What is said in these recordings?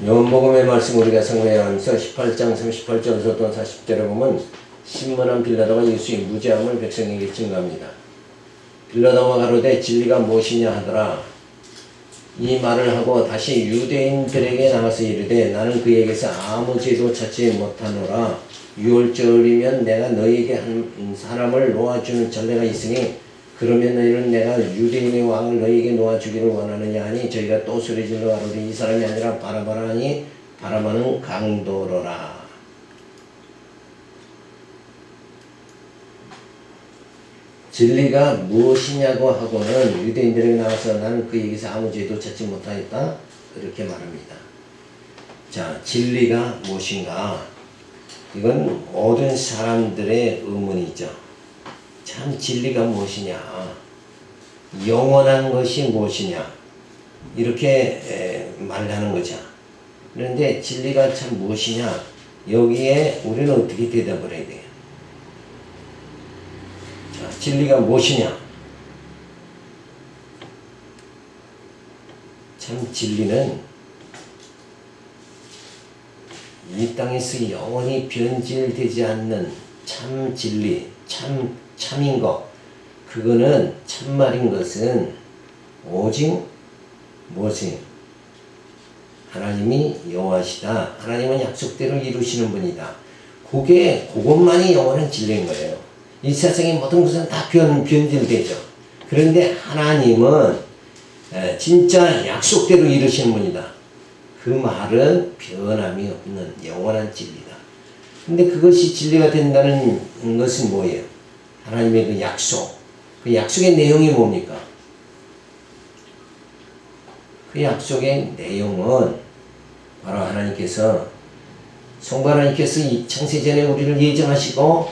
요한복음의 말씀 우리가 성경에서 18장 38절에서 40절에 보면 신문한 빌라도가 예수의 무죄함을 백성에게 증거합니다. 빌라도가 가로되 진리가 무엇이냐 하더라. 이 말을 하고 다시 유대인들에게 나가서 이르되 나는 그에게서 아무 죄도 찾지 못하노라. 유월절이면 내가 너희에게 한 사람을 놓아주는 전례가 있으니 그러면 너희는 내가 유대인의 왕을 너희에게 놓아주기를 원하느냐 하니 저희가 또 소리질러 가로되 이 사람이 아니라 바라바라 하니 바라바는 강도로라. 진리가 무엇이냐고 하고는 유대인들에게 나와서 나는 그에게서 아무 죄도 찾지 못하였다 이렇게 말합니다. 자, 진리가 무엇인가? 이건 모든 사람들의 의문이죠. 참 진리가 무엇이냐? 영원한 것이 무엇이냐? 이렇게 말하는 거죠. 그런데 진리가 참 무엇이냐? 여기에 우리는 어떻게 대답을 해야 돼요? 자, 진리가 무엇이냐? 참 진리는 이 땅에서 영원히 변질되지 않는 참 진리, 참인 것, 그거는 참말인 것은 오직 무엇이? 하나님이 여호와시다. 하나님은 약속대로 이루시는 분이다. 그것만이 영원한 진리인 거예요. 이 세상의 모든 것은 다 변질되죠. 그런데 하나님은 진짜 약속대로 이루시는 분이다. 그 말은 변함이 없는 영원한 진리다. 근데 그것이 진리가 된다는 것은 뭐예요? 하나님의 그 약속. 그 약속의 내용이 뭡니까? 그 약속의 내용은 바로 하나님께서 성부 하나님께서 이 창세전에 우리를 예정하시고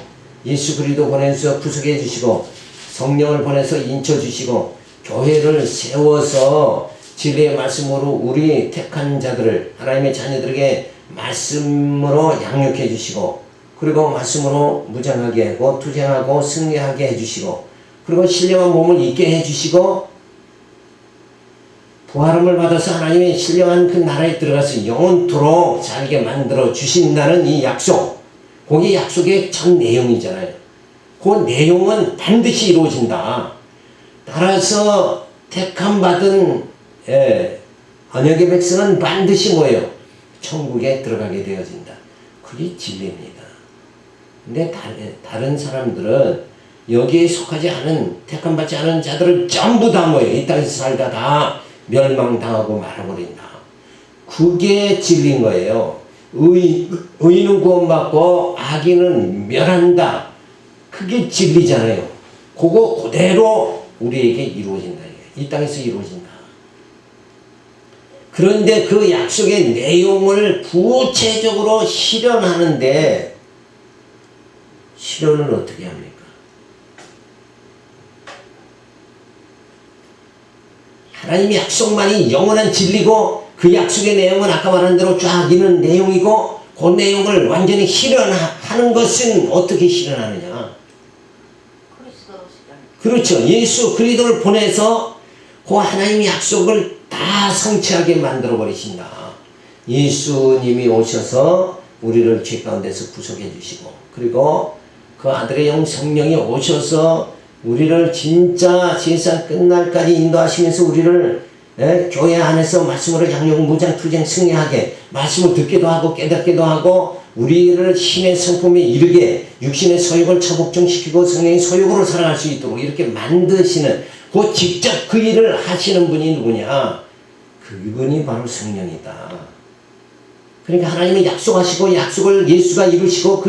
예수 그리스도 보내서 구속해 주시고 성령을 보내서 인쳐 주시고 교회를 세워서 진리의 말씀으로 우리 택한 자들을 하나님의 자녀들에게 말씀으로 양육해 주시고 그리고 말씀으로 무장하게 하고 투쟁하고 승리하게 해주시고 그리고 신령한 몸을 있게 해주시고 부활함을 받아서 하나님의 신령한 그 나라에 들어가서 영원토록 살게 만들어 주신다는 이 약속, 그게 약속의 첫 내용이잖아요. 그 내용은 반드시 이루어진다. 따라서 택함 받은 언약의 백성은 반드시 뭐예요? 천국에 들어가게 되어진다. 그게 진리입니다. 근데 다른 사람들은 여기에 속하지 않은 택함받지 않은 자들을 전부 다 뭐예요? 이 땅에서 살다 다 멸망당하고 말아버린다. 그게 진리인 거예요. 의인은 구원받고 악인은 멸한다. 그게 진리잖아요. 그거 그대로 우리에게 이루어진다. 이 땅에서 이루어진다. 그런데 그 약속의 내용을 구체적으로 실현하는데 실현을 어떻게 합니까? 하나님의 약속만이 영원한 진리고 그 약속의 내용은 아까 말한 대로 쫙 있는 내용이고 그 내용을 완전히 실현하는 것은 어떻게 실현하느냐? 그렇죠. 예수 그리스도를 보내서 그 하나님의 약속을 다 성취하게 만들어 버리신다. 예수님이 오셔서 우리를 죄 가운데서 구속해 주시고 그리고 그 아들의 영 성령이 오셔서 우리를 진짜 세상 끝날까지 인도하시면서 우리를 교회 안에서 말씀으로 양육 무장 투쟁 승리하게 말씀을 듣기도 하고 깨닫기도 하고 우리를 신의 성품에 이르게 육신의 소욕을 처복종시키고 성령의 소욕으로 살아갈 수 있도록 이렇게 만드시는 그 직접 그 일을 하시는 분이 누구냐? 그분이 바로 성령이다. 그러니까 하나님이 약속하시고 약속을 예수가 이루시고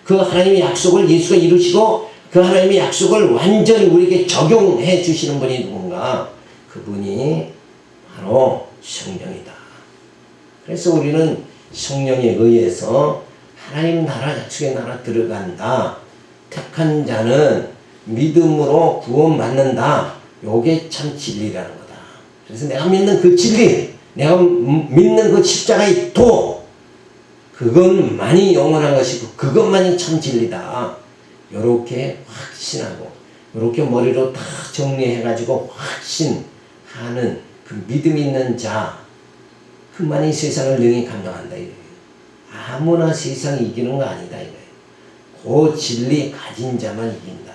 그 하나님의 약속을 예수가 이루시고 그 하나님의 약속을 완전히 우리에게 적용해 주시는 분이 누군가? 그분이 바로 성령이다. 그래서 우리는 성령에 의해서 하나님 나라 약속의 나라 들어간다. 택한 자는 믿음으로 구원받는다. 요게 참 진리라는 거다. 그래서 내가 믿는 그 진리, 내가 믿는 그 십자가의 도, 그것만이 영원한 것이고 그것만이 참 진리다. 요렇게 확신하고 요렇게 머리로 다 정리해가지고 확신하는 그 믿음 있는 자, 그만이 세상을 능히 감당한다 이거예요. 아무나 세상 이기는 거 아니다 이거예요. 그 진리 가진 자만 이긴다.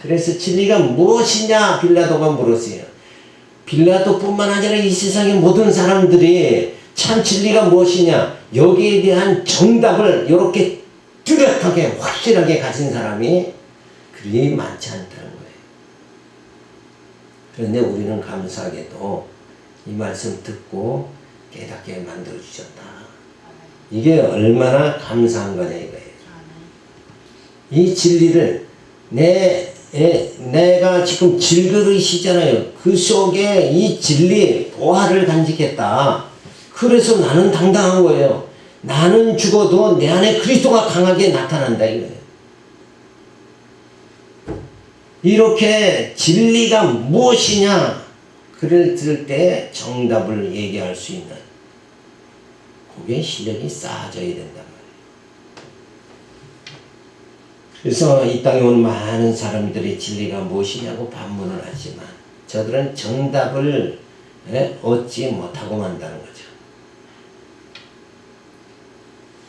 그래서 진리가 무엇이냐 빌라도가 물었어요. 빌라도뿐만 아니라 이 세상의 모든 사람들이 참 진리가 무엇이냐 여기에 대한 정답을 이렇게 뚜렷하게 확실하게 가진 사람이 그리 많지 않다는 거예요. 그런데 우리는 감사하게도 이 말씀 듣고 깨닫게 만들어주셨다. 이게 얼마나 감사한 거냐 이거예요. 이 진리를 내가 지금 질그릇이잖아요. 그 속에 이 진리 보화를 간직했다. 그래서 나는 당당한 거예요. 나는 죽어도 내 안에 그리스도가 강하게 나타난다 이거예요. 이렇게 진리가 무엇이냐 그랬을 때 정답을 얘기할 수 있는 그게 실력이 쌓아져야 된단 말이에요. 그래서 이 땅에 온 많은 사람들이 진리가 무엇이냐고 반문을 하지만 저들은 정답을 얻지 못하고 만다는 거죠.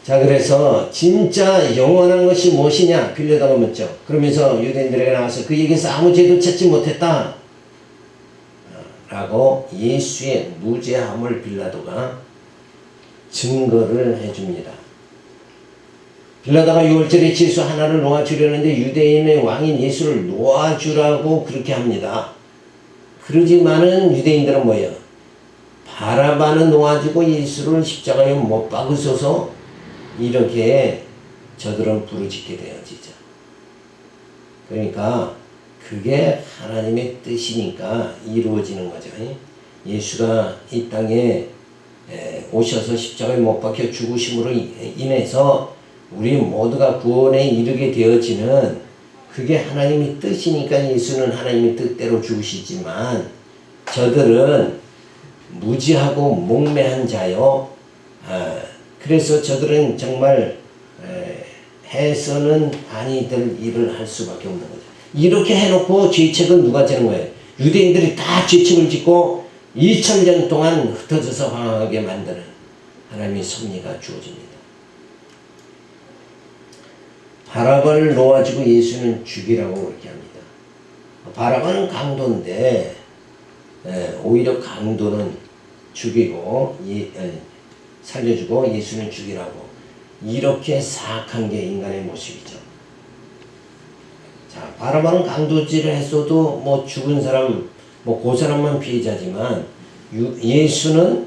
자, 그래서 진짜 영원한 것이 무엇이냐 빌라도가 묻죠. 그러면서 유대인들에게 나와서 그에게서 아무 죄도 찾지 못했다 라고 예수의 무죄함을 빌라도가 증거를 해줍니다. 빌라도가 6월절에 예수 하나를 놓아주려는데 유대인의 왕인 예수를 놓아주라고 그렇게 합니다. 그러지만은 유대인들은 뭐예요? 바라바는 놓아주고 예수를 십자가에 못 박으소서 이렇게 저들은 부르짖게 되어지죠. 그러니까 그게 하나님의 뜻이니까 이루어지는 거죠. 예수가 이 땅에 오셔서 십자가에 못 박혀 죽으심으로 인해서 우리 모두가 구원에 이르게 되어지는 그게 하나님의 뜻이니까 예수는 하나님의 뜻대로 죽으시지만 저들은 무지하고 목매한 자요. 그래서 저들은 정말 해서는 아니 될 일을 할 수밖에 없는 거죠. 이렇게 해놓고 죄책은 누가 지는 거예요? 유대인들이 다 죄책을 짓고 2000년 동안 흩어져서 황하게 만드는 하나님의 섭리가 주어집니다. 바라바를 놓아주고 예수는 죽이라고 그렇게 합니다. 바라바는 강도인데 오히려 강도는 죽이고 살려주고 예수는 죽이라고 이렇게 사악한 게 인간의 모습이죠. 자, 바라바는 강도질을 했어도 뭐 죽은 사람 그 사람만 피해자지만 예수는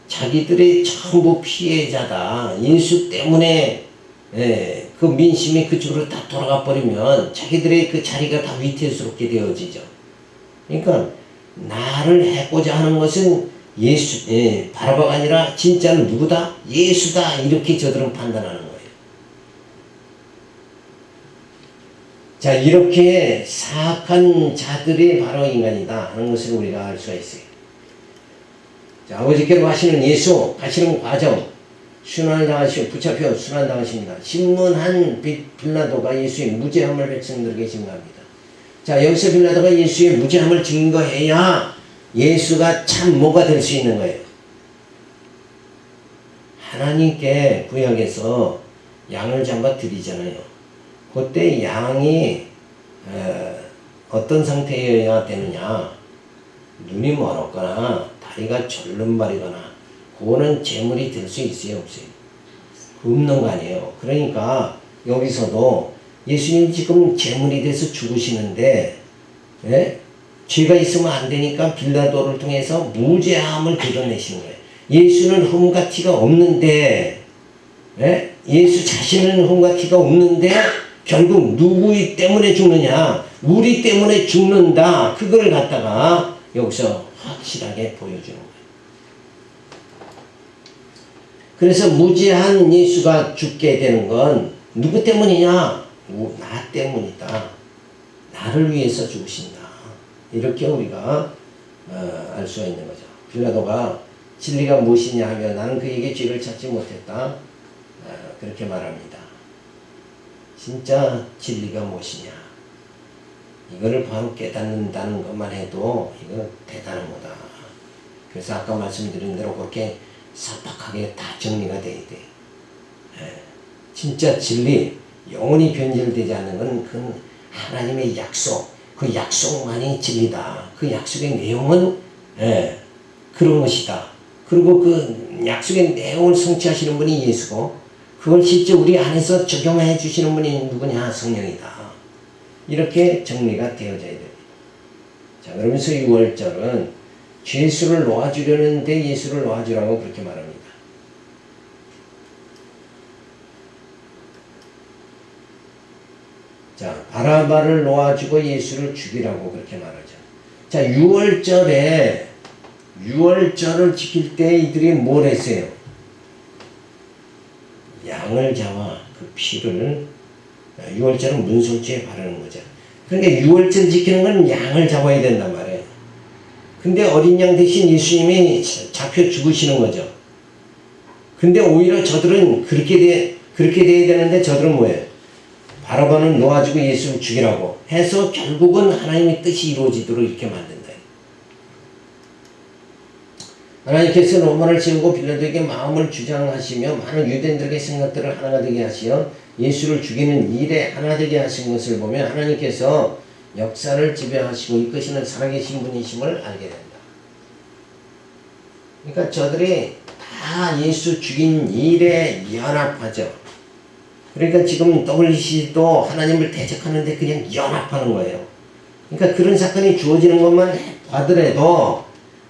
자기들의 전부 피해자다. 예수 때문에 그 민심이 그쪽으로 다 돌아가 버리면 자기들의 그 자리가 다 위태스럽게 되어지죠. 그러니까 나를 해고자 하는 것은 바라바가 아니라 진짜는 누구다? 예수다. 이렇게 저들은 판단하는 거예요. 자, 이렇게 사악한 자들이 바로 인간이다 하는 것을 우리가 알 수가 있어요. 자, 아버지께로 가시는 예수, 가시는 과정, 순환을 당하시고 붙잡혀 순환당하십니다. 신문한 빌라도가 예수의 무죄함을 백성들에게 증거합니다. 자, 여기서 빌라도가 예수의 무죄함을 증거해야 예수가 참 뭐가 될 수 있는 거예요. 하나님께 구약에서 양을 잡아 드리잖아요. 그때 양이 어떤 상태여야 되느냐, 눈이 멀었거나 다리가 절름발이거나 그거는 제물이 될 수 있어요, 없어요? 없는 거 아니에요. 그러니까 여기서도 예수님 지금 제물이 돼서 죽으시는데 죄가 있으면 안 되니까 빌라도를 통해서 무죄함을 드러내시는 거예요. 예수는 흠과 티가 없는데 예수 자신은 흠과 티가 없는데 결국 누구 때문에 죽느냐? 우리 때문에 죽는다. 그걸 갖다가 여기서 확실하게 보여주는 거예요. 그래서 무죄한 예수가 죽게 되는 건 누구 때문이냐? 나 때문이다. 나를 위해서 죽으신다. 이렇게 우리가 알 수가 있는 거죠. 빌라도가 진리가 무엇이냐 하면 나는 그에게 죄를 찾지 못했다. 그렇게 말합니다. 진짜 진리가 무엇이냐? 이거를 바로 깨닫는다는 것만 해도 이거 대단한 거다. 그래서 아까 말씀드린 대로 그렇게 삭박하게 다 정리가 돼야 돼. 진짜 진리, 영원히 변질되지 않는 건 그 하나님의 약속, 그 약속만이 진리다. 그 약속의 내용은 그런 것이다. 그리고 그 약속의 내용을 성취하시는 분이 예수고 그걸 실제 우리 안에서 적용해 주시는 분이 누구냐? 성령이다. 이렇게 정리가 되어져야 됩니다. 자, 그러면서 6월절은 죄수를 놓아주려는데 예수를 놓아주라고 그렇게 말합니다. 자, 바라바를 놓아주고 예수를 죽이라고 그렇게 말하죠. 자, 6월절을 지킬 때 이들이 뭘 했어요? 양을 잡아 그 피를 6월절은 문설주에 바르는 거죠. 그러니까 6월절 지키는 건 양을 잡아야 된단 말이에요. 근데 어린 양 대신 예수님이 잡혀 죽으시는 거죠. 근데 오히려 저들은 그렇게 돼야 되는데 저들은 뭐예요? 바라바는 놓아주고 예수를 죽이라고 해서 결국은 하나님의 뜻이 이루어지도록 이렇게 만든다. 하나님께서 로마를 세우고 빌라도에게 마음을 주장하시며 많은 유대인들에게 생각들을 하나가 되게 하시어 예수를 죽이는 일에 하나 되게 하신 것을 보면 하나님께서 역사를 지배하시고 이끄시는 살아계신 분이심을 알게 된다. 그러니까 저들이 다 예수 죽인 일에 연합하죠. 그러니까 지금 WC도 하나님을 대적하는데 그냥 연합하는 거예요. 그러니까 그런 사건이 주어지는 것만 봐더라도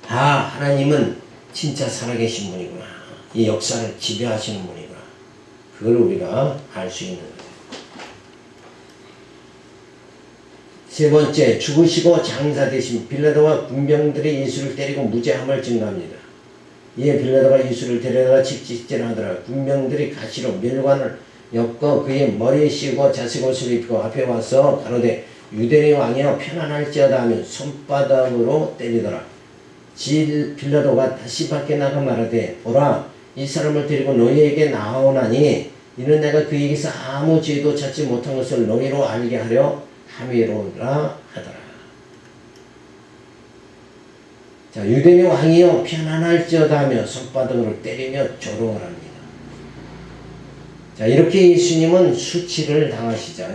하나님은 진짜 살아계신 분이구나. 이 역사를 지배하시는 분이구나. 그걸 우리가 알 수 있는 거예요. 세 번째, 죽으시고 장사되신 빌라도와 군병들이 예수를 때리고 무죄함을 증거합니다. 이에 빌라도가 예수를 데려다가 직직질하더라. 군병들이 가시로 멸관을 엮어 그의 머리에 씌우고 자색 옷을 입고 앞에 와서 가로되 유대의 왕이여 편안할지어다 하며 손바닥으로 때리더라. 빌라도가 다시 밖에 나가 말하되 보라 이 사람을 데리고 너희에게 나오나니 이는 내가 그에게서 아무 죄도 찾지 못한 것을 너희로 알게 하려 함이로라 하더라. 자, 유대의 왕이여 편안할지어다 하며 손바닥으로 때리며 조롱을 합니다. 자, 이렇게 예수님은 수치를 당하시죠.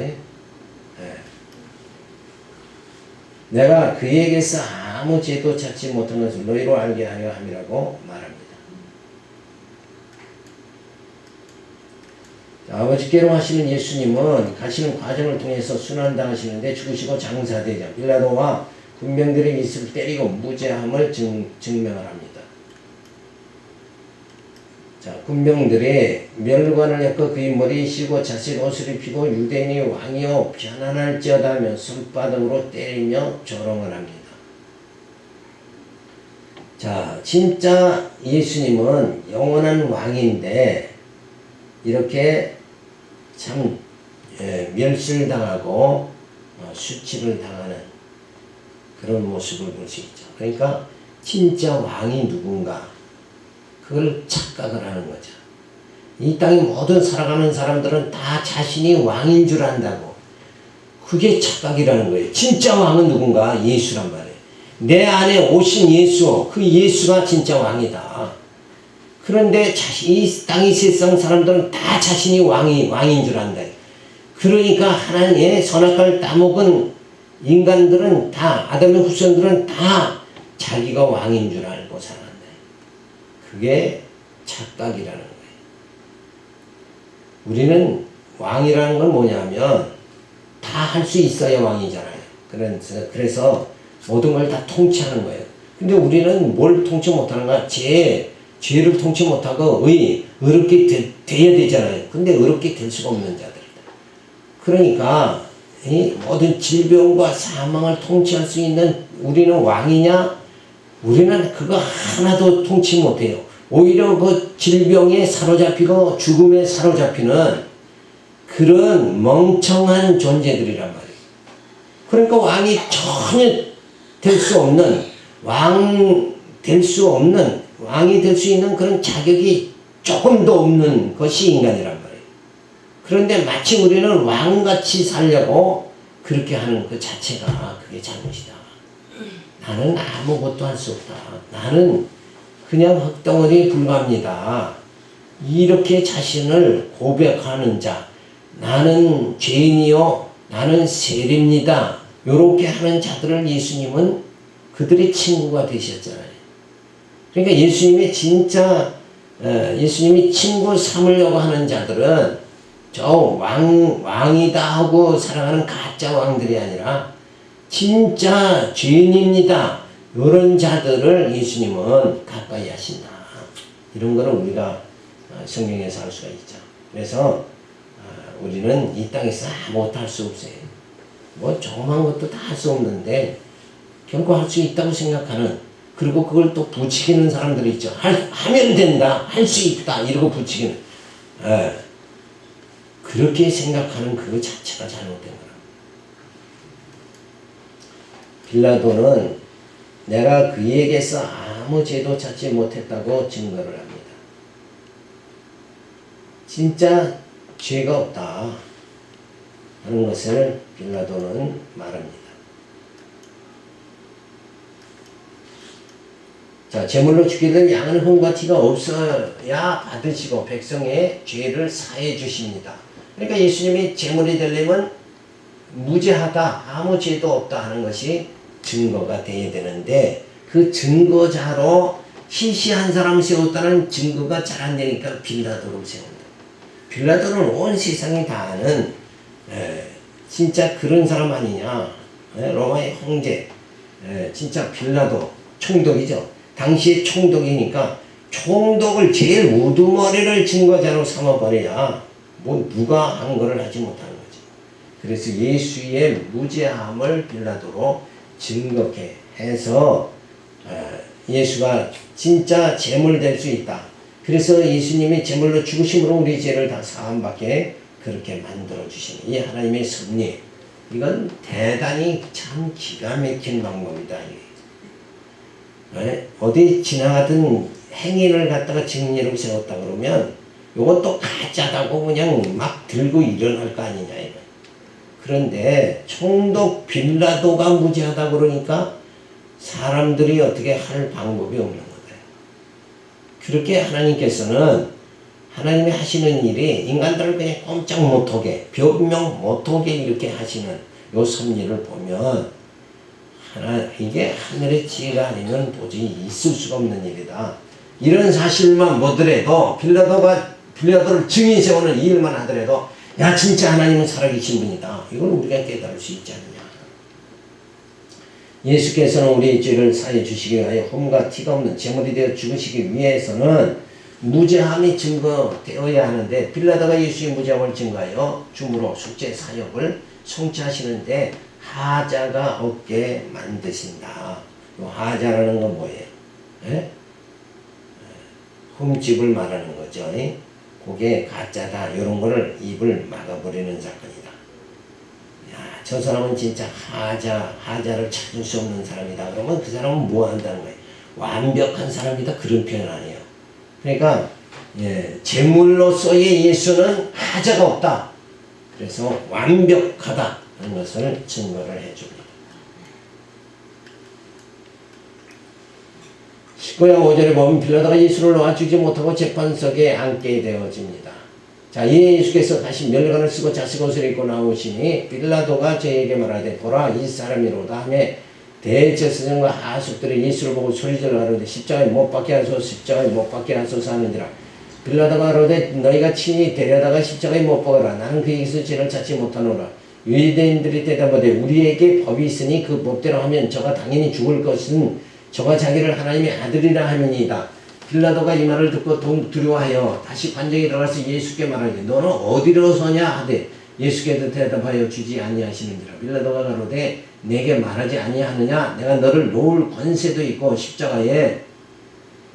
내가 그에게서 아무 죄도 찾지 못한 것을 너희로 알게 하려 함이라고 말합니다. 자, 아버지께로 하시는 예수님은 가시는 과정을 통해서 순환당하시는데 죽으시고 장사되자 빌라도와 군병들이 예수를 때리고 무죄함을 증명을 합니다. 자, 군병들이 멸관을 엮어 그의 머리에 씌우고 자색 옷을 입히고 유대인이 왕이요 편안할지어다 하며 손바닥으로 때리며 조롱을 합니다. 자, 진짜 예수님은 영원한 왕인데 이렇게 참 멸실당하고 수치를 당하는 그런 모습을 볼 수 있죠. 그러니까 진짜 왕이 누군가 그걸 착각을 하는 거죠. 이 땅에 모든 살아가는 사람들은 다 자신이 왕인 줄 안다고. 그게 착각이라는 거예요. 진짜 왕은 누군가? 예수란 말이에요. 내 안에 오신 예수, 그 예수가 진짜 왕이다. 그런데 이 땅의 세상 사람들은 다 자신이 왕인 줄 안다. 그러니까 하나님의 선악과를 따먹은 인간들은 다, 아담의 후손들은 다 자기가 왕인 줄 알고 살아간다. 그게 착각이라는 거예요. 우리는 왕이라는 건 뭐냐면 다 할 수 있어야 왕이잖아요. 그래서 모든 걸 다 통치하는 거예요. 근데 우리는 뭘 통치 못하는가? 죄를 통치 못하고 의롭게 돼야 되잖아요. 근데 의롭게 될 수가 없는 자들이다. 그러니까 이 모든 질병과 사망을 통치할 수 있는 우리는 왕이냐? 우리는 그거 하나도 통치 못해요. 오히려 그 질병에 사로잡히고 죽음에 사로잡히는 그런 멍청한 존재들이란 말이에요. 그러니까 왕이 전혀 될 수 없는, 왕이 될 수 있는 그런 자격이 조금도 없는 것이 인간이란 말이에요. 그런데 마치 우리는 왕같이 살려고 그렇게 하는 그 자체가 그게 잘못이다. 나는 아무것도 할 수 없다. 나는 그냥 흙덩어리에 불과합니다. 이렇게 자신을 고백하는 자, 나는 죄인이요 나는 세리입니다. 요렇게 하는 자들을 예수님은 그들의 친구가 되셨잖아요. 그러니까 예수님이 진짜 예수님이 친구 삼으려고 하는 자들은 저 왕이다 하고 살아가는 가짜 왕들이 아니라 진짜 죄인입니다. 이런 자들을 예수님은 가까이 하신다. 이런 거는 우리가 성경에서 알 수가 있죠. 그래서 우리는 이 땅에서 아무것도 할 수 없어요. 뭐 조그만 것도 다 할 수 없는데 결코 할 수 있다고 생각하는, 그리고 그걸 또 부추기는 사람들이 있죠. 하면 된다, 할 수 있다 이러고 부추기는, 그렇게 생각하는 그거 자체가 잘못된 거라. 빌라도는 내가 그에게서 아무 죄도 찾지 못했다고 증거를 합니다. 진짜 죄가 없다 하는 것을 빌라도는 말합니다. 자, 제물로 죽이던 양은 흠과 티가 없어야 받으시고 백성의 죄를 사해 주십니다. 그러니까 예수님이 제물이 되려면 무죄하다, 아무 죄도 없다 하는 것이 증거가 되어야 되는데, 그 증거자로 시시한 사람 세웠다는 증거가 잘 안 되니까 빌라도를 세운다. 빌라도는 온 세상이 다 아는 진짜 그런 사람 아니냐. 로마의 황제, 진짜 빌라도 총독이죠. 당시에 총독이니까 총독을 제일 우두머리를 증거자로 삼아버려야 뭐 누가 한 거를 하지 못하는 거지. 그래서 예수의 무죄함을 빌라도로 증거케 해서 예수가 진짜 제물 될 수 있다. 그래서 예수님이 제물로 죽으심으로 우리 죄를 다 사함받게 그렇게 만들어 주시는 이 하나님의 섭리, 이건 대단히 참 기가 막힌 방법이다. 어디 지나가던 행인을 갖다가 증인으로 세웠다 그러면 이것도 가짜다고 그냥 막 들고 일어날 거 아니냐 이거. 그런데 총독 빌라도가 무죄하다 그러니까 사람들이 어떻게 할 방법이 없는 거다. 그렇게 하나님께서는 하나님이 하시는 일이 인간들을 그냥 꼼짝 못하게, 변명 못하게 이렇게 하시는 요 섭리를 보면 이게 하늘의 지혜가 아니면 도저히 있을 수가 없는 일이다. 이런 사실만 보더라도 빌라도를 증인 세우는 이 일만 하더라도 야 진짜 하나님은 살아계신 분이다. 이걸 우리가 깨달을 수 있지 않느냐. 예수께서는 우리의 죄를 사해 주시기 위하여 흠과 티가 없는 제물이 되어 죽으시기 위해서는 무죄함이 증거되어야 하는데, 빌라도가 예수의 무죄함을 증거하여 주므로 숙제 사역을 성취하시는데 하자가 없게 만드신다. 하자라는 건 뭐예요? 흠집을 말하는 거죠. 그게 가짜다. 이런 거를 입을 막아버리는 사건이다. 야, 저 사람은 진짜 하자를 찾을 수 없는 사람이다. 그러면 그 사람은 뭐 한다는 거예요? 완벽한 사람이다. 그런 표현 아니에요. 그러니까 제물로서의 예수는 하자가 없다. 그래서 완벽하다 하는 것을 증거를 해줍니다. 19장 5절에 보면 빌라도가 예수를 놓아주지 못하고 재판석에 앉게 되어집니다. 자, 이에 예수께서 다시 멸관을 쓰고 자색 옷을 입고 나오시니 빌라도가 저에게 말하되 보라 이 사람이로다 하며 대제사장과 하숙들이 예수를 보고 소리질러 가로되 십자가에 못 박게 하소서, 십자가에 못 박게 하소서 하는지라. 빌라도가 가로되 너희가 친히 데려다가 십자가에 못 박으라. 나는 그에게서 죄를 찾지 못하노라. 유대인들이 대답하되 우리에게 법이 있으니 그 법대로 하면 저가 당연히 죽을 것은 저가 자기를 하나님의 아들이라 함이니이다. 빌라도가 이 말을 듣고 두려워하여 다시 관정에 들어가서 예수께 말하되 너는 어디로 서냐 하되 예수께서 대답하여 주지 아니하시는지라. 빌라도가 가로되 내게 말하지 아니하느냐? 내가 너를 놓을 권세도 있고 십자가에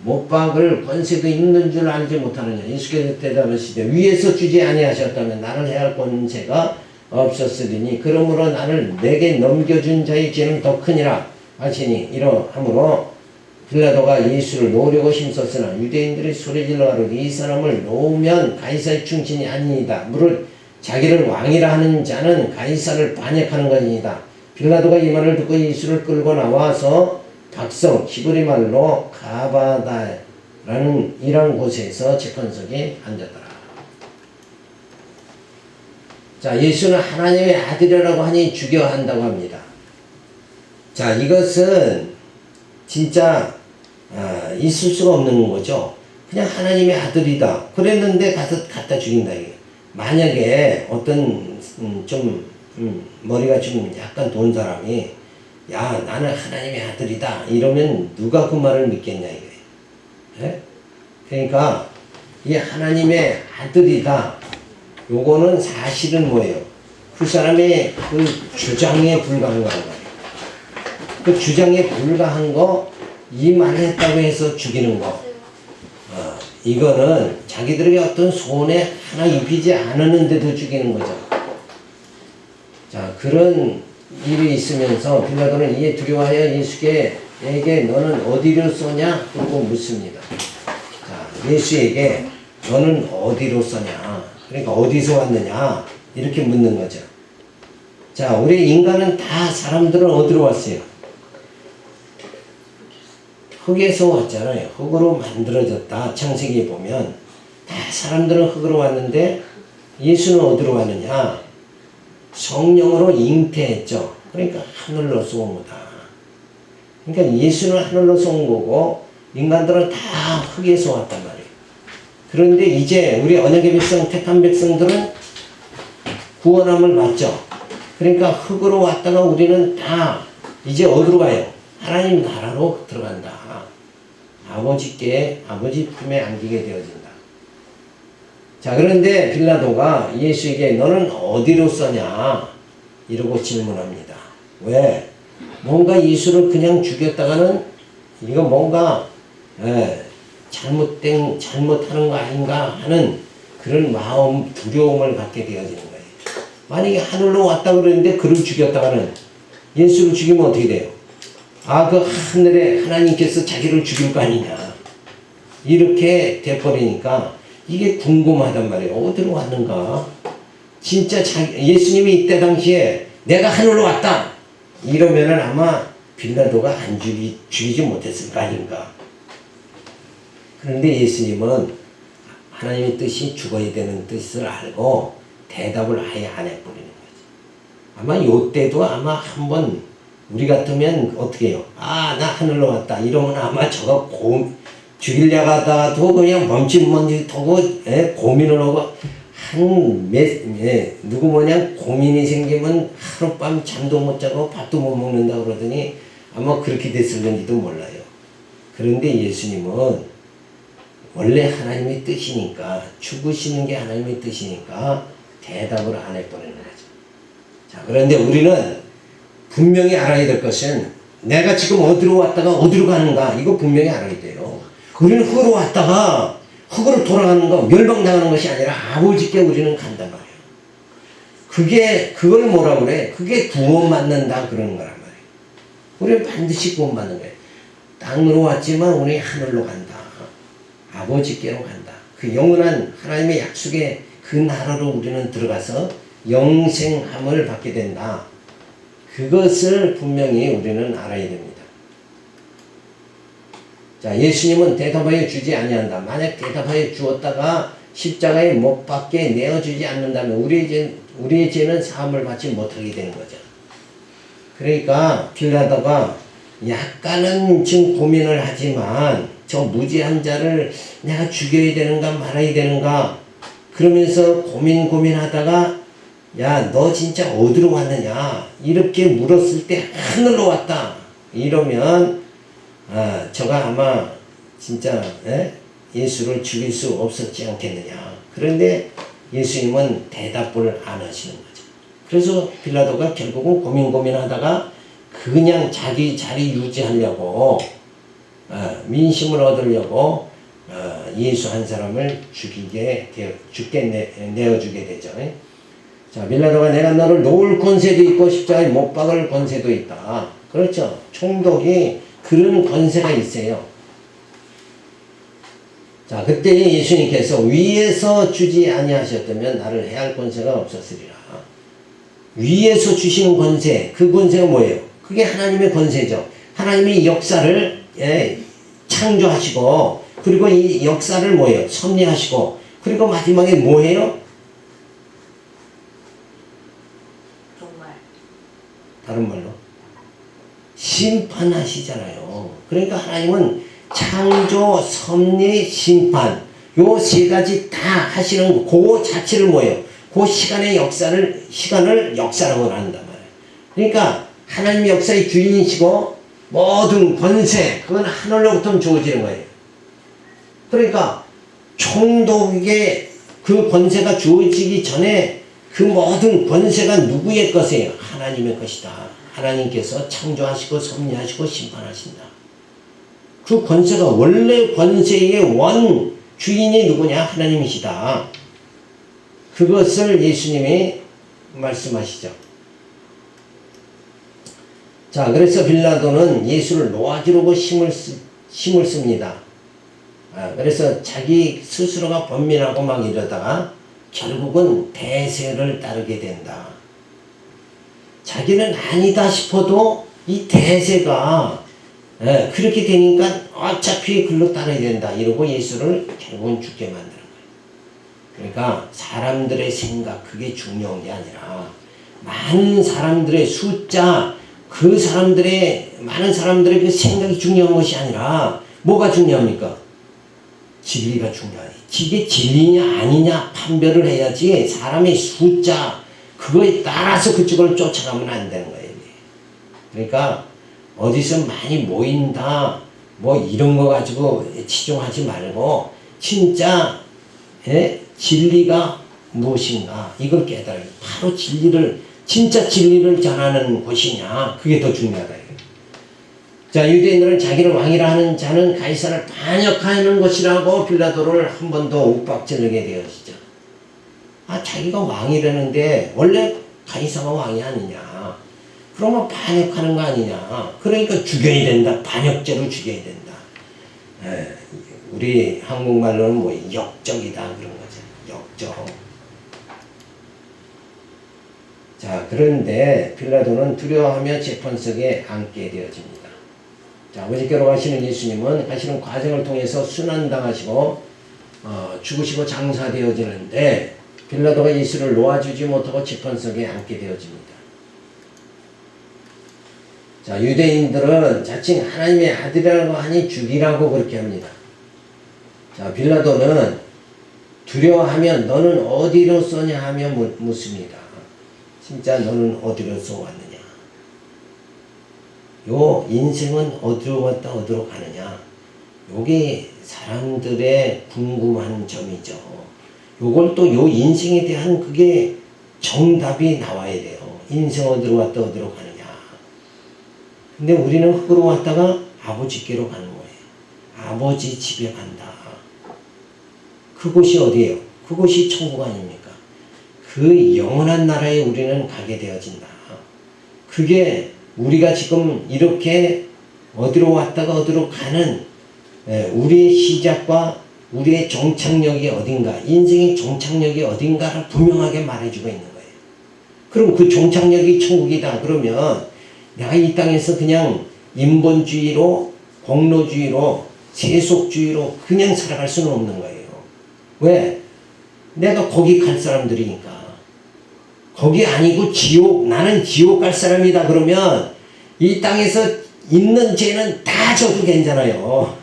못 박을 권세도 있는 줄 알지 못하느냐? 예수께서 대답하시되 위에서 주지 아니하셨다면 나를 해할 권세가 없었으리니 그러므로 나를 내게 넘겨준 자의 죄는 더 크니라 하시니 이러함으로 빌라도가 예수를 놓으려고 힘썼으나 유대인들이 소리질러 가로되 이 사람을 놓으면 가이사의 충신이 아니이다. 무릇 자기를 왕이라 하는 자는 가이사를 반역하는 것이니이다. 빌라도가 이 말을 듣고 예수를 끌고 나와서 박성 히브리 말로 라는 이런 곳에서 재판석에 앉았더라. 자, 예수는 하나님의 아들이라고 하니 죽여야 한다고 합니다. 자, 이것은 진짜 있을 수가 없는 거죠. 그냥 하나님의 아들이다 그랬는데 가서 갖다 죽인다 이게. 만약에 어떤 머리가 좀 약간 돈 사람이 야 나는 하나님의 아들이다 이러면 누가 그 말을 믿겠냐 이거예요. 예? 그러니까 이 하나님의 아들이다 요거는 사실은 뭐예요? 그 사람의 그 주장에 불과한 거예요. 그 주장에 불과한 거 이 말을 했다고 해서 죽이는 거 이거는 자기들에게 어떤 손해 하나 입히지 않았는데도 죽이는 거죠. 자, 그런 일이 있으면서 빌라도는 이에 두려워하여 예수에게 너는 어디로 쏘냐? 그러고 묻습니다. 자, 예수에게 너는 어디로 쏘냐? 그러니까 어디서 왔느냐? 이렇게 묻는 거죠. 자, 우리 인간은 다 사람들은 어디로 왔어요? 흙에서 왔잖아요. 흙으로 만들어졌다. 창세기 보면 다 사람들은 흙으로 왔는데 예수는 어디로 왔느냐? 성령으로 잉태했죠. 그러니까 하늘로서 온 거다. 그러니까 예수는 하늘로서 온 거고 인간들은 다 흙에서 왔단 말이에요. 그런데 이제 우리 언약의 백성, 택한 백성들은 구원함을 받죠. 그러니까 흙으로 왔다가 우리는 다 이제 어디로 가요? 하나님 나라로 들어간다. 아버지 품에 안기게 되어진다. 자, 그런데 빌라도가 예수에게 너는 어디로 쏘냐? 이러고 질문합니다. 왜? 뭔가 예수를 그냥 죽였다가는 이거 뭔가 잘못하는 거 아닌가 하는 그런 마음, 두려움을 갖게 되어지는 거예요. 만약에 하늘로 왔다 그러는데 그를 죽였다가는 예수를 죽이면 어떻게 돼요? 그 하늘에 하나님께서 자기를 죽일 거 아니냐. 이렇게 돼버리니까 이게 궁금하단 말이에요. 어디로 왔는가? 진짜 예수님이 이때 당시에 내가 하늘로 왔다. 이러면은 아마 빌라도가 안 죽이지 못했을 거 아닌가. 그런데 예수님은 하나님의 뜻이 죽어야 되는 뜻을 알고 대답을 아예 안 해버리는 거지. 아마 요때도 아마 한번 우리 같으면 어떻게 해요? 나 하늘로 왔다. 이러면 아마 저거 죽이려고 하다가도 그냥 멈칫멈칫하고 고민을 하고 누구 뭐냐 고민이 생기면 하룻밤 잠도 못 자고 밥도 못 먹는다 그러더니 아마 그렇게 됐을는지도 몰라요. 그런데 예수님은 원래 하나님의 뜻이니까 죽으시는 게 하나님의 뜻이니까 대답을 안 해버리는 거죠. 자, 그런데 우리는 분명히 알아야 될 것은 내가 지금 어디로 왔다가 어디로 가는가 이거 분명히 알아야 돼요. 우리는 흙으로 왔다가 흙으로 돌아가는 거 멸망당하는 것이 아니라 아버지께 우리는 간단 말이에요. 그걸 뭐라 그래? 그게 구원받는다 그러는 거란 말이에요. 우리는 반드시 구원받는 거예요. 땅으로 왔지만 우리 하늘로 간다. 아버지께로 간다. 그 영원한 하나님의 약속의 그 나라로 우리는 들어가서 영생함을 받게 된다. 그것을 분명히 우리는 알아야 됩니다. 자, 예수님은 대답하여 주지 아니한다. 만약 대답하여 주었다가 십자가에 못 박게 내어주지 않는다면 우리의 죄는 사함을 받지 못하게 되는 거죠. 그러니까 빌라도가 약간은 지금 고민을 하지만 저 무지한 자를 내가 죽여야 되는가 말아야 되는가 그러면서 고민하다가 야, 너 진짜 어디로 왔느냐? 이렇게 물었을 때 하늘로 왔다. 이러면 저가 아마 진짜 예수를 죽일 수 없었지 않겠느냐. 그런데 예수님은 대답을 안 하시는 거죠. 그래서 빌라도가 결국은 고민하다가 그냥 자기 자리 유지하려고 민심을 얻으려고 예수 한 사람을 죽게 내어주게 되죠. 자, 빌라도가 내가 너를 놓을 권세도 있고 십자가에 못 박을 권세도 있다. 그렇죠. 총독이 그런 권세가 있어요. 자, 그때 예수님께서 위에서 주지 아니하셨다면 나를 해할 권세가 없었으리라. 위에서 주시는 권세, 그 권세가 뭐예요? 그게 하나님의 권세죠. 하나님이 역사를 창조하시고 그리고 이 역사를 뭐예요? 섭리하시고, 그리고 마지막에 뭐예요? 정말 다른 말로 심판하시잖아요. 그러니까 하나님은 창조, 섭리, 심판 요 세 가지 다 하시는 그 자체를 뭐예요? 그 시간의 시간을 역사라고 한단 말이에요. 그러니까 하나님의 역사의 주인이시고 모든 권세 그건 하늘로부터 주어지는 거예요. 그러니까 총독에게 그 권세가 주어지기 전에 그 모든 권세가 누구의 것이에요? 하나님의 것이다. 하나님께서 창조하시고 섭리하시고 심판하신다. 그 권세가 원래 권세의 원 주인이 누구냐? 하나님이시다. 그것을 예수님이 말씀하시죠. 자, 그래서 빌라도는 예수를 놓아주려고 힘을 씁니다. 그래서 자기 스스로가 번민하고 막 이러다가 결국은 대세를 따르게 된다. 자기는 아니다 싶어도 이 대세가 그렇게 되니까 어차피 글로 따라야 된다 이러고 예수를 결국은 죽게 만드는 거예요. 그러니까 사람들의 생각 그게 중요한 게 아니라 많은 사람들의 숫자 그 사람들의 많은 사람들의 그 생각이 중요한 것이 아니라 뭐가 중요합니까? 진리가 중요하지. 이게 진리냐 아니냐 판별을 해야지 사람의 숫자 그거에 따라서 그쪽을 쫓아가면 안 되는 거예요. 그러니까 어디서 많이 모인다 뭐 이런 거 가지고 치중하지 말고 진짜 진리가 무엇인가 이걸 깨달아요. 바로 진짜 진리를 전하는 곳이냐 그게 더 중요하다. 자, 유대인들은 자기를 왕이라 하는 자는 가이사를 반역하는 것이라고 빌라도를 한 번 더 윽박지르게 되었죠. 자기가 왕이라는데 원래 가이사가 왕이 아니냐. 그러면 반역하는 거 아니냐. 그러니까 죽여야 된다. 반역죄로 죽여야 된다. 우리 한국말로는 뭐 역적이다 그런 거죠. 역적. 자, 그런데 빌라도는 두려워하며 재판석에 앉게 되어집니다. 자, 어저께로 가시는 예수님은 가시는 과정을 통해서 순환당하시고 죽으시고 장사되어지는데 빌라도가 예수를 놓아주지 못하고 재판석에 앉게 되어집니다. 자, 유대인들은 자칭 하나님의 아들이라고 하니 죽이라고 그렇게 합니다. 자, 빌라도는 두려워하면 너는 어디로 쏘냐 하며 묻습니다. 진짜 너는 어디로서 왔느냐? 요 인생은 어디로 왔다 어디로 가느냐? 요게 사람들의 궁금한 점이죠. 요걸 또 요 인생에 대한 그게 정답이 나와야 돼요. 인생 어디로 왔다 어디로 가느냐? 근데 우리는 흙으로 왔다가 아버지께로 가는 거예요. 아버지 집에 간다. 그곳이 어디예요? 그곳이 천국 아닙니까? 그 영원한 나라에 우리는 가게 되어진다. 그게 우리가 지금 이렇게 어디로 왔다가 어디로 가는 우리의 시작과 우리의 종착역이 어딘가, 인생의 종착역이 어딘가를 분명하게 말해주고 있는 거예요. 그럼 그 종착역이 천국이다. 그러면 내가 이 땅에서 그냥 인본주의로, 공로주의로, 세속주의로 그냥 살아갈 수는 없는 거예요. 왜? 내가 거기 갈 사람들이니까. 거기 아니고 지옥, 나는 지옥 갈 사람이다 그러면 이 땅에서 있는 죄는 다 져도 괜찮아요.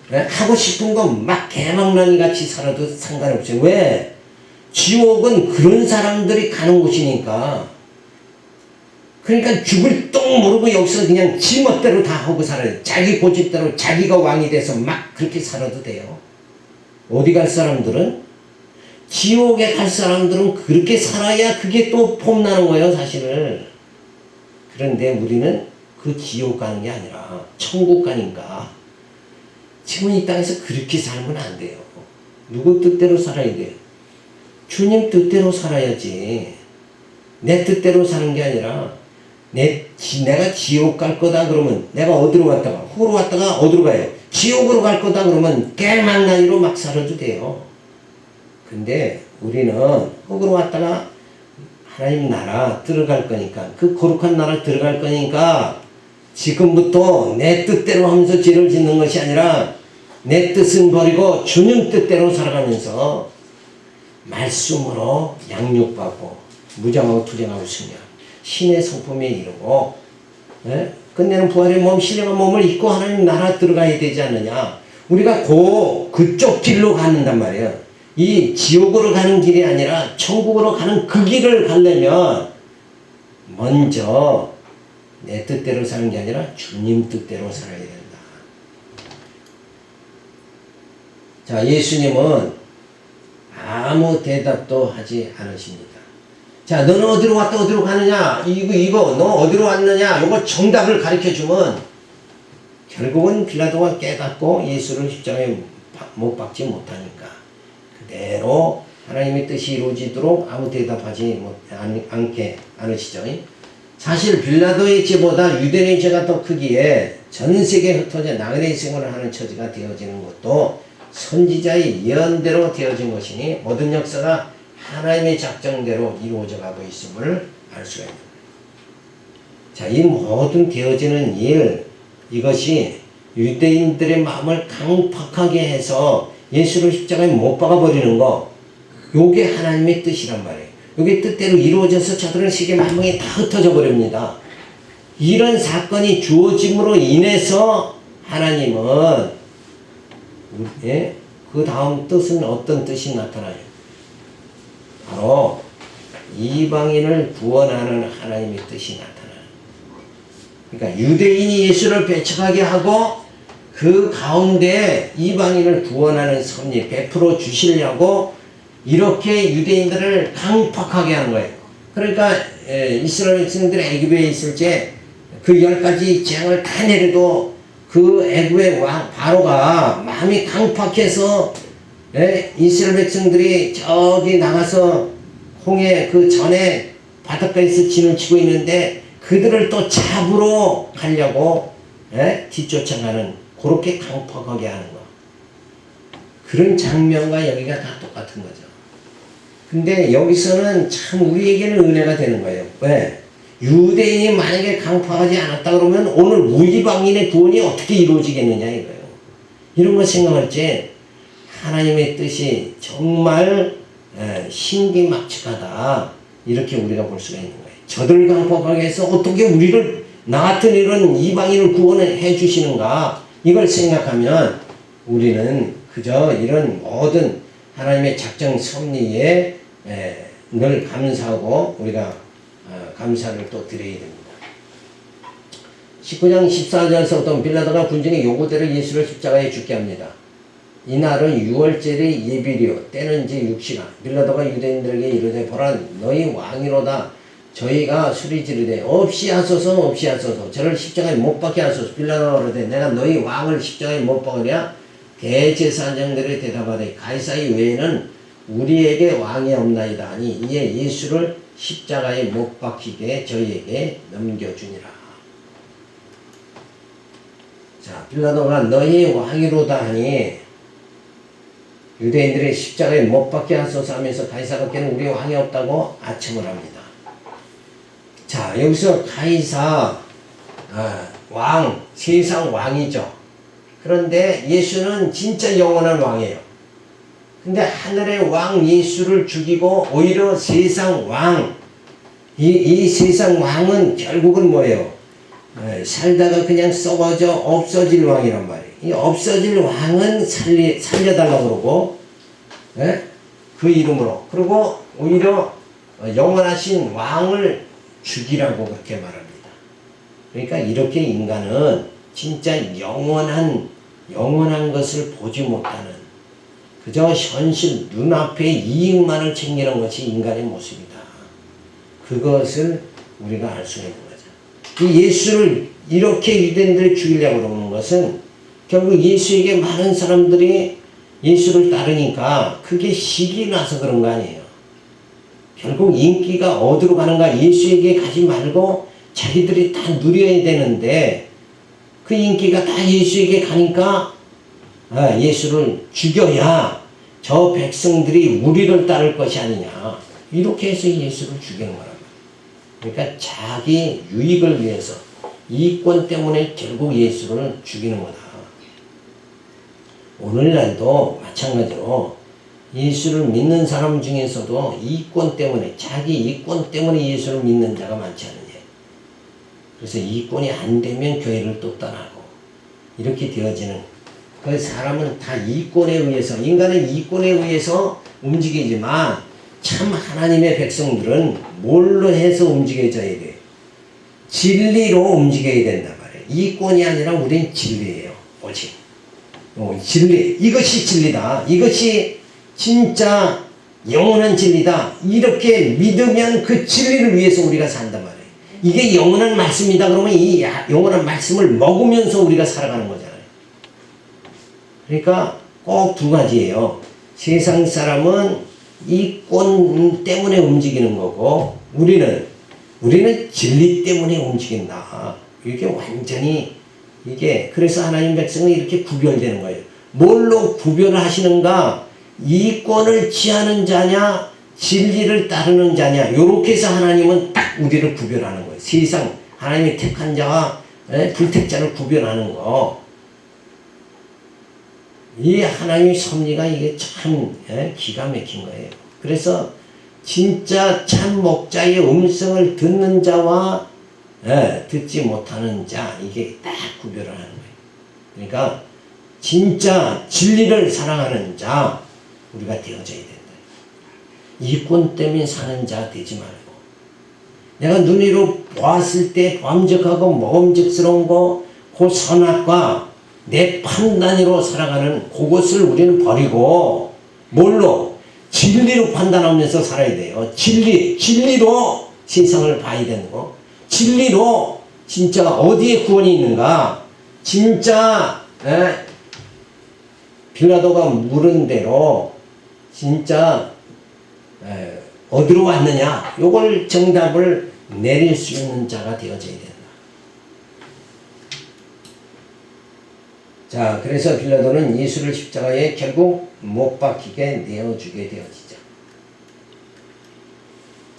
하고 싶은 거 막 개망나니 같이 살아도 상관없어요. 왜? 지옥은 그런 사람들이 가는 곳이니까. 그러니까 죽을 똥 모르고 여기서 그냥 지 멋대로 다 하고 살아요. 자기 고집대로 자기가 왕이 돼서 막 그렇게 살아도 돼요. 어디 갈 사람들은? 지옥에 갈 사람들은 그렇게 살아야 그게 또 폼나는 거예요, 사실은. 그런데 우리는 그 지옥 가는 게 아니라 천국 가니까 지금 이 땅에서 그렇게 살면 안 돼요. 누구 뜻대로 살아야 돼요? 주님 뜻대로 살아야지. 내 뜻대로 사는 게 아니라 내가 지옥 갈 거다 그러면 내가 어디로 갔다가 흙으로 갔다가 어디로 가요? 지옥으로 갈 거다 그러면 깨망나니로 막 살아도 돼요. 근데 우리는 흙으로 왔다가 하나님 나라 들어갈 거니까 그 거룩한 나라 들어갈 거니까 지금부터 내 뜻대로 하면서 죄를 짓는 것이 아니라 내 뜻은 버리고 주님 뜻대로 살아가면서 말씀으로 양육받고 무장하고 투쟁하고 승리하고 신의 성품에 이르고 끝내는 부활의 몸 신령한 몸을 입고 하나님 나라 들어가야 되지 않느냐. 우리가 그쪽 길로 가는단 말이에요. 이 지옥으로 가는 길이 아니라 천국으로 가는 그 길을 가려면 먼저 내 뜻대로 사는 게 아니라 주님 뜻대로 살아야 된다. 자, 예수님은 아무 대답도 하지 않으십니다. 자, 너는 어디로 왔다 어디로 가느냐? 이거 너 어디로 왔느냐? 이거 정답을 가르쳐주면 결국은 빌라도가 깨닫고 예수를 십자가에 못 박지 못하니까 그대로 하나님의 뜻이 이루어지도록 아무 대답하지 않으시죠. 사실 빌라도의 죄보다 유대인의 죄가 더 크기에 전 세계에 흩어져 나그네 생활을 하는 처지가 되어지는 것도 선지자의 예언대로 되어진 것이니 모든 역사가 하나님의 작정대로 이루어져 가고 있음을 알 수가 있습니다. 자, 이 모든 되어지는 일, 이것이 유대인들의 마음을 강팍하게 해서 예수를 십자가에 못 박아버리는 거, 요게 하나님의 뜻이란 말이에요. 요게 뜻대로 이루어져서 저들은 세계 만방에 다 흩어져 버립니다. 이런 사건이 주어짐으로 인해서 하나님은 그 다음 뜻은 어떤 뜻이 나타나요? 바로 이방인을 구원하는 하나님의 뜻이 나타나요. 그러니까 유대인이 예수를 배척하게 하고 그 가운데 이방인을 구원하는 섭리 베풀어 주시려고 이렇게 유대인들을 강팍하게 하는 거예요. 그러니까 이스라엘 백성들이 애굽에 있을 때 그 10가지 재앙을 다 내려도 그 애굽의 왕 바로가 마음이 강팍해서 이스라엘 백성들이 저기 나가서 홍해 그 전에 바닷가에서 진을 치고 있는데 그들을 또 잡으러 가려고 뒤쫓아가는 그렇게 강팍하게 하는 거. 그런 장면과 여기가 다 똑같은 거죠. 근데 여기서는 참 우리에게는 은혜가 되는 거예요. 왜? 유대인이 만약에 강팍하지 않았다 그러면 오늘 무이방인의 구원이 어떻게 이루어지겠느냐 이거예요. 이런 거 생각할 때 하나님의 뜻이 정말 신기막측하다 이렇게 우리가 볼 수가 있는 거예요. 저들 강팍하게 해서 어떻게 우리를 나 같은 이런 이방인을 구원해 주시는가 이걸 생각하면 우리는 그저 이런 모든 하나님의 작정 섭리에 늘 감사하고 우리가 감사를 또 드려야 됩니다. 19장 14절에서부터 빌라도가 군중의 요구대로 예수를 십자가에 죽게 합니다. 이날은 6월절의 예비리요 때는 이제 6시간. 빌라도가 유대인들에게 이르되 보라 너희 왕이로다. 저희가 소리 지르되 없이 하소서 저를 십자가에 못 박게 하소서. 빌라도가 그러되 내가 너희 왕을 십자가에 못 박으랴. 대제사장들이 대답하되 가이사의 외에는 우리에게 왕이 없나이다 하니 이에 예수를 십자가에 못 박히게 저희에게 넘겨주니라. 자, 빌라도가 너희 왕이로다 하니 유대인들이 십자가에 못 박게 하소서 하면서 가이사밖에는 우리 왕이 없다고 아첨을 합니다. 자, 여기서 가이사 왕, 세상 왕이죠. 그런데 예수는 진짜 영원한 왕이에요. 근데 하늘의 왕 예수를 죽이고 오히려 세상 왕, 이 세상 왕은 결국은 뭐예요? 살다가 그냥 썩어져 없어질 왕이란 말이에요. 이 없어질 왕은 살려달라고 그러고, 그 이름으로. 그리고 오히려 영원하신 왕을 죽이라고 그렇게 말합니다. 그러니까 이렇게 인간은 진짜 영원한 것을 보지 못하는 그저 현실 눈앞의 이익만을 챙기는 것이 인간의 모습이다. 그것을 우리가 알 수 있는 거죠. 이 예수를 이렇게 유대인들이 죽이려고 그러는 것은 결국 예수에게 많은 사람들이 예수를 따르니까 그게 식이 나서 그런 거 아니에요. 결국 인기가 어디로 가는가 예수에게 가지 말고 자기들이 다 누려야 되는데 그 인기가 다 예수에게 가니까 예수를 죽여야 저 백성들이 우리를 따를 것이 아니냐. 이렇게 해서 예수를 죽이는 거란 말이에요. 그러니까 자기 유익을 위해서 이권 때문에 결국 예수를 죽이는 거다. 오늘날도 마찬가지로 예수를 믿는 사람 중에서도 이권 때문에, 자기 이권 때문에 예수를 믿는 자가 많지 않느냐. 그래서 이권이 안 되면 교회를 또 떠나고 이렇게 되어지는, 그 사람은 다 이권에 의해서, 인간은 이권에 의해서 움직이지만 참 하나님의 백성들은 뭘로 해서 움직여져야 돼요? 진리로 움직여야 된단 말이에요. 이권이 아니라 우린 진리예요. 오직 진리, 이것이 진리다, 이것이 진짜 영원한 진리다, 이렇게 믿으면 그 진리를 위해서 우리가 산단 말이에요. 이게 영원한 말씀이다 그러면 이 영원한 말씀을 먹으면서 우리가 살아가는 거잖아요. 그러니까 꼭 두 가지예요. 세상 사람은 이권 때문에 움직이는 거고 우리는 진리 때문에 움직인다. 이게 완전히, 이게 그래서 하나님 백성은 이렇게 구별되는 거예요. 뭘로 구별을 하시는가? 이권을 취하는 자냐, 진리를 따르는 자냐, 요렇게 해서 하나님은 딱 우리를 구별하는 거예요. 세상 하나님이 택한 자와 불택자를 구별하는 거. 이 하나님의 섭리가 이게 참 기가 막힌 거예요. 그래서 진짜 참 목자의 음성을 듣는 자와 듣지 못하는 자, 이게 딱 구별을 하는 거예요. 그러니까 진짜 진리를 사랑하는 자 우리가 되어져야 된다. 이권 때문에 사는 자 되지 말고, 내가 눈으로 보았을 때 범적하고 먹음직스러운 거, 그 선악과 내 판단으로 살아가는 그것을 우리는 버리고 뭘로? 진리로 판단하면서 살아야 돼요. 진리로 세상을 봐야 되는 거, 진리로 진짜 어디에 구원이 있는가, 진짜 빌라도가 물은 대로 진짜 어디로 왔느냐, 요걸 정답을 내릴 수 있는 자가 되어져야 된다. 자, 그래서 빌라도는 예수를 십자가에 결국 못 박히게 내어주게 되어지죠.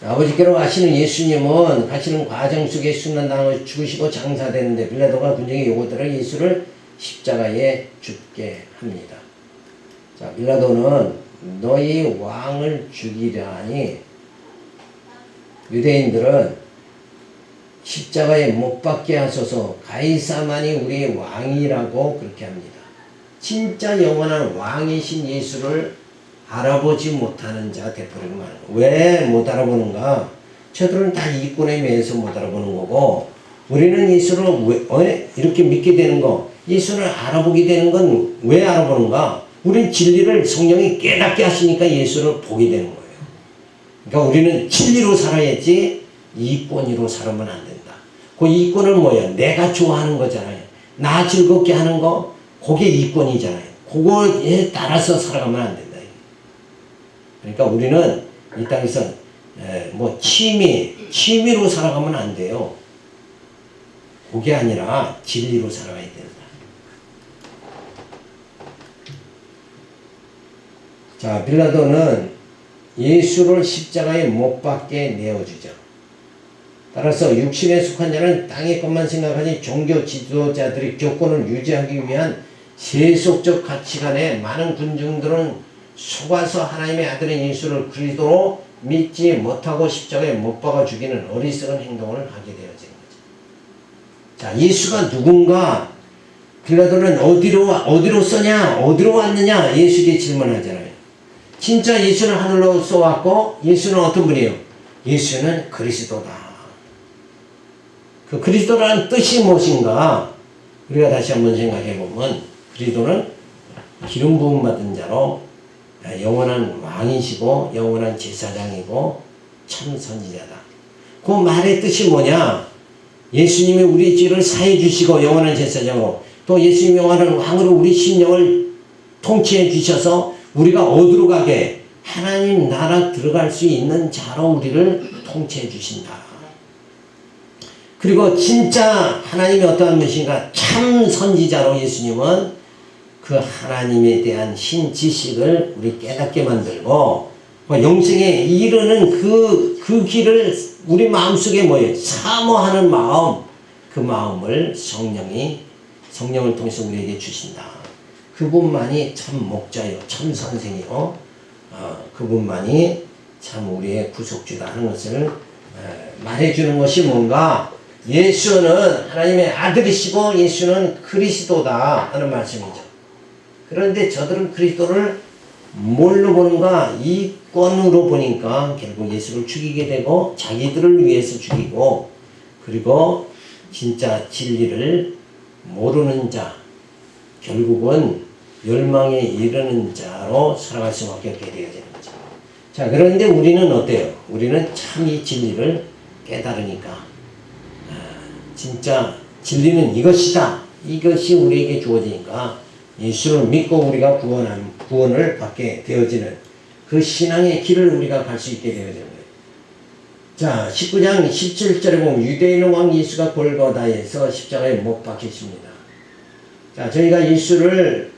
아버지께로 가시는 예수님은 가시는 과정 속에 순환당하고 죽으시고 장사되는데 빌라도가 군중의 요구대로 예수를 십자가에 죽게 합니다. 자, 빌라도는 너희 왕을 죽이려 하니, 유대인들은 십자가에 못 박게 하소서, 가이사만이 우리의 왕이라고 그렇게 합니다. 진짜 영원한 왕이신 예수를 알아보지 못하는 자 되어버리는 거예요. 왜 못 알아보는가? 저들은 다 이권에 매여서 못 알아보는 거고, 우리는 예수를 왜 이렇게 믿게 되는 거, 예수를 알아보게 되는 건 왜 알아보는가? 우린 진리를 성령이 깨닫게 하시니까 예수를 보게 되는 거예요. 그러니까 우리는 진리로 살아야지 이권으로 살아면 안 된다. 그 이권은 뭐예요? 내가 좋아하는 거잖아요. 나 즐겁게 하는 거, 그게 이권이잖아요. 그거에 따라서 살아가면 안 된다. 그러니까 우리는 이 땅에서 뭐 취미로 살아가면 안 돼요. 그게 아니라 진리로 살아가야 된다. 자, 빌라도는 예수를 십자가에 못 박게 내어주죠. 따라서 육신에 속한 자는 땅의 것만 생각하니 종교 지도자들이 교권을 유지하기 위한 세속적 가치관에 많은 군중들은 속아서 하나님의 아들인 예수를 그리스도로 믿지 못하고 십자가에 못 박아 죽이는 어리석은 행동을 하게 되어진 거죠. 자, 예수가 누군가? 빌라도는 어디로 쏘냐? 어디로 왔느냐? 예수께 질문하잖아요. 진짜 예수는 하늘로 쏘았고, 예수는 어떤 분이에요? 예수는 그리스도다. 그 그리스도라는 뜻이 무엇인가? 우리가 다시 한번 생각해 보면, 그리스도는 기름 부음 받은 자로 영원한 왕이시고 영원한 제사장이고 참 선지자다. 그 말의 뜻이 뭐냐? 예수님이 우리 죄를 사해 주시고 영원한 제사장으로, 또 예수님이 영원한 왕으로 우리 심령을 통치해 주셔서 우리가 어디로 가게? 하나님 나라 들어갈 수 있는 자로 우리를 통치해 주신다. 그리고 진짜 하나님이 어떠한 것인가? 참 선지자로 예수님은 그 하나님에 대한 신지식을 우리 깨닫게 만들고, 영생에 이르는 그 길을 우리 마음속에 뭐예요? 사모하는 마음, 그 마음을 성령을 통해서 우리에게 주신다. 그분만이 참 목자요, 참 선생이요, 그분만이 참 우리의 구속주다 하는 것을 말해주는 것이 뭔가, 예수는 하나님의 아들이시고 예수는 그리스도다 하는 말씀이죠. 그런데 저들은 그리스도를 뭘로 보는가? 이권으로 보니까 결국 예수를 죽이게 되고 자기들을 위해서 죽이고, 그리고 진짜 진리를 모르는 자, 결국은 멸망에 이르는 자로 살아갈 수밖에 없게 되어지는 거죠. 자, 그런데 우리는 어때요? 우리는 참 이 진리를 깨달으니까 진짜 진리는 이것이다, 이것이 우리에게 주어지니까 예수를 믿고 우리가 구원을 받게 되어지는 그 신앙의 길을 우리가 갈 수 있게 되어지는 거예요. 자, 19장 17절에 보면 유대인의 왕 예수가 골고다에서 십자가에 못 박히십니다. 자, 저희가 예수를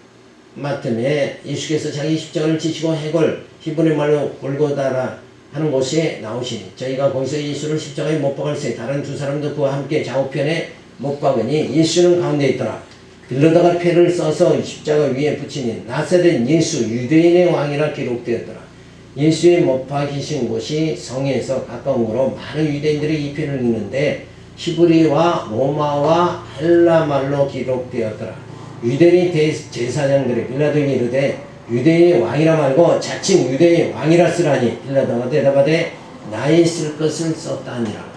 맡음에 예수께서 자기 십자가를 지시고 해골, 히브리 말로 골고다라 하는 곳에 나오시니 저희가 거기서 예수를 십자가에 못 박을세 다른 두 사람도 그와 함께 좌우편에 못 박으니 예수는 가운데 있더라. 빌라도가 패를 써서 십자가 위에 붙이니 나사렛 예수 유대인의 왕이라 기록되었더라. 예수의 못 박히신 곳이 성에서 가까운 거로 많은 유대인들이 이 편을 읽는데 히브리와 로마와 헬라 말로 기록되었더라. 유대인 제사장들이 빌라도에게 이르되 유대인의 왕이라 말고 자칭 유대인의 왕이라 쓰라니 빌라도가 대답하되 나의 쓸 것을 썼다니라.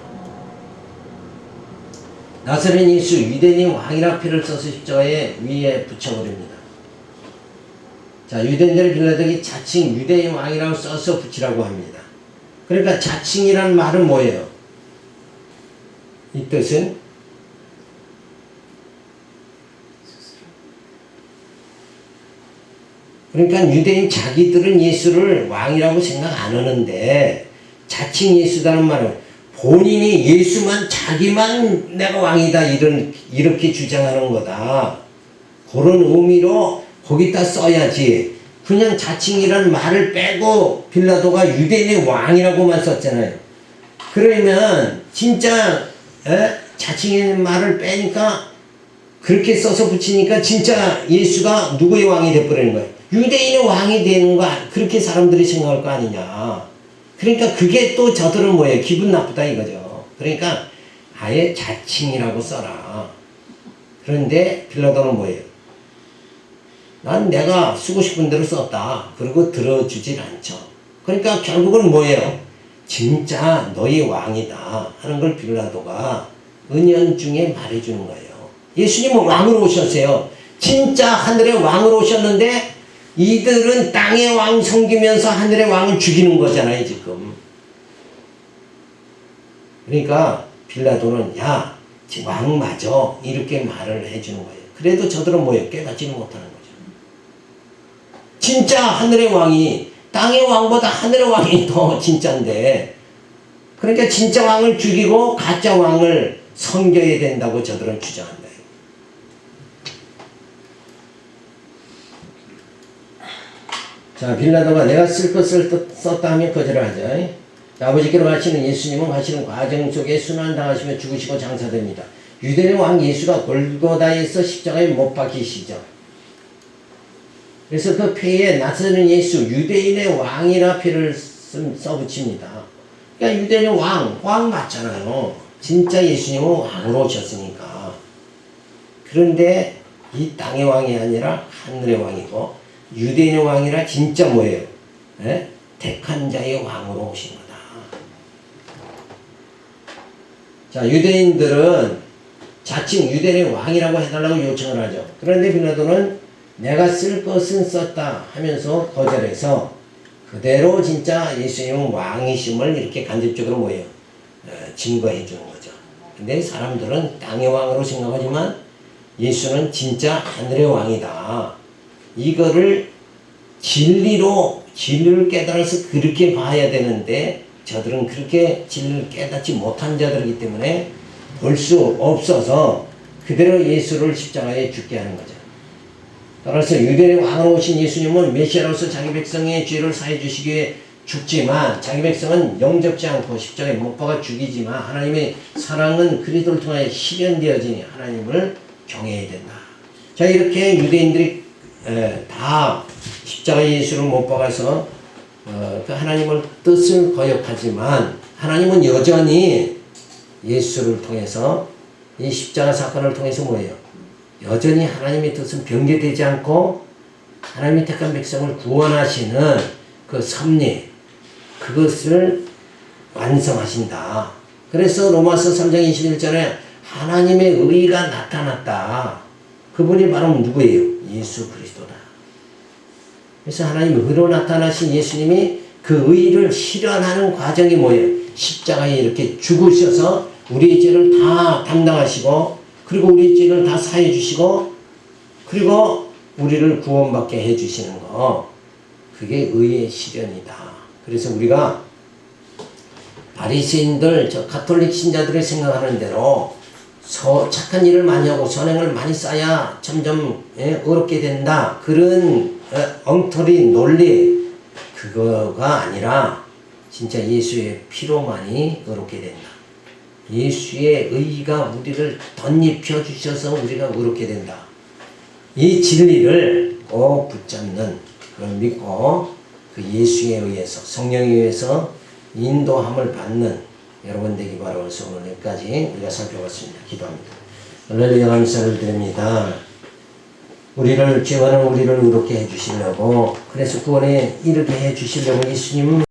나사렛 예수 유대인의 왕이라 피를 써서 십자가에 위에 붙여버립니다. 자, 유대인들의 빌라도가 자칭 유대인 왕이라고 써서 붙이라고 합니다. 그러니까 자칭이라는 말은 뭐예요? 이 뜻은 그러니까 유대인 자기들은 예수를 왕이라고 생각 안 하는데 자칭 예수다는 말은 본인이 예수만 자기만 내가 왕이다 이렇게 주장하는 거다. 그런 의미로 거기다 써야지. 그냥 자칭이라는 말을 빼고 빌라도가 유대인의 왕이라고만 썼잖아요. 그러면 진짜 자칭이라는 말을 빼니까 그렇게 써서 붙이니까 진짜 예수가 누구의 왕이 돼버리는 거예요. 유대인의 왕이 되는 거 그렇게 사람들이 생각할 거 아니냐. 그러니까 그게 또 저들은 뭐예요? 기분 나쁘다 이거죠. 그러니까 아예 자칭이라고 써라. 그런데 빌라도는 뭐예요? 난 내가 쓰고 싶은 대로 썼다. 그리고 들어주질 않죠. 그러니까 결국은 뭐예요? 진짜 너희 왕이다 하는 걸 빌라도가 은연중에 말해주는 거예요. 예수님은 왕으로 오셨어요. 진짜 하늘의 왕으로 오셨는데 이들은 땅의 왕 섬기면서 하늘의 왕을 죽이는 거잖아요, 지금. 그러니까 빌라도는 야, 왕 맞아 이렇게 말을 해주는 거예요. 그래도 저들은 뭐예요? 깨닫지는 못하는 거죠. 진짜 하늘의 왕이 땅의 왕보다 하늘의 왕이 더 진짜인데, 그러니까 진짜 왕을 죽이고 가짜 왕을 섬겨야 된다고 저들은 주장한다. 자, 빌라도가 내가 쓸 것을 썼다 하면 거절하죠. 아버지께로 가시는 예수님은 가시는 과정 속에 순환당하시며 죽으시고 장사됩니다. 유대인의 왕 예수가 골고다에서 십자가에 못 박히시죠. 그래서 그 표에 나서는 예수 유대인의 왕이라 표를 써붙입니다. 그러니까 유대인의 왕 맞잖아요. 진짜 예수님은 왕으로 오셨으니까. 그런데 이 땅의 왕이 아니라 하늘의 왕이고 유대인의 왕이라 진짜 뭐예요? 택한 자의 왕으로 오신 거다. 자, 유대인들은 자칭 유대인의 왕이라고 해달라고 요청을 하죠. 그런데 빌라도는 내가 쓸 것은 썼다 하면서 거절해서 그대로 진짜 예수님은 왕이심을 이렇게 간접적으로 뭐예요? 증거해 주는 거죠. 근데 사람들은 땅의 왕으로 생각하지만 예수는 진짜 하늘의 왕이다. 이거를 진리를 깨달아서 그렇게 봐야 되는데 저들은 그렇게 진리를 깨닫지 못한 자들이기 때문에 볼 수 없어서 그대로 예수를 십자가에 죽게 하는 거죠. 따라서 유대인의 왕으로 오신 예수님은 메시아로서 자기 백성의 죄를 사해 주시기 위해 죽지만 자기 백성은 영접지 않고 십자가에 못 박아 죽이지만 하나님의 사랑은 그리스도를 통하여 실현되어지니 하나님을 경외해야 된다. 자, 이렇게 유대인들이 다 십자가 예수를 못 박아서 그 하나님의 뜻을 거역하지만 하나님은 여전히 예수를 통해서 이 십자가 사건을 통해서 뭐예요? 여전히 하나님의 뜻은 변개되지 않고 하나님의 택한 백성을 구원하시는 그 섭리 그것을 완성하신다. 그래서 로마서 3장 21절에 하나님의 의가 나타났다. 그분이 바로 누구예요? 예수 그리스도다. 그래서 하나님 의로 나타나신 예수님이 그 의를 실현하는 과정이 뭐예요? 십자가에 이렇게 죽으셔서 우리의 죄를 다 담당하시고 그리고 우리의 죄를 다 사해 주시고 그리고 우리를 구원받게 해 주시는 거 그게 의의 실현이다. 그래서 우리가 바리새인들 저 가톨릭 신자들이 생각하는 대로 착한 일을 많이 하고 선행을 많이 쌓아야 점점 어렵게 된다. 그런 엉터리 논리 그거가 아니라 진짜 예수의 피로만이 어렵게 된다. 예수의 의가 우리를 덧입혀 주셔서 우리가 의롭게 된다. 이 진리를 꼭 붙잡는 그걸 믿고 그 예수에 의해서 성령에 의해서 인도함을 받는 여러분 되기 바라서 오늘 여기까지 우리가 살펴봤습니다. 기도합니다. 할렐루야 감사를 드립니다. 우리를 죄와는 우리를 의롭게 해주시려고 그래서 구원에 이르게 해주시려고 예수님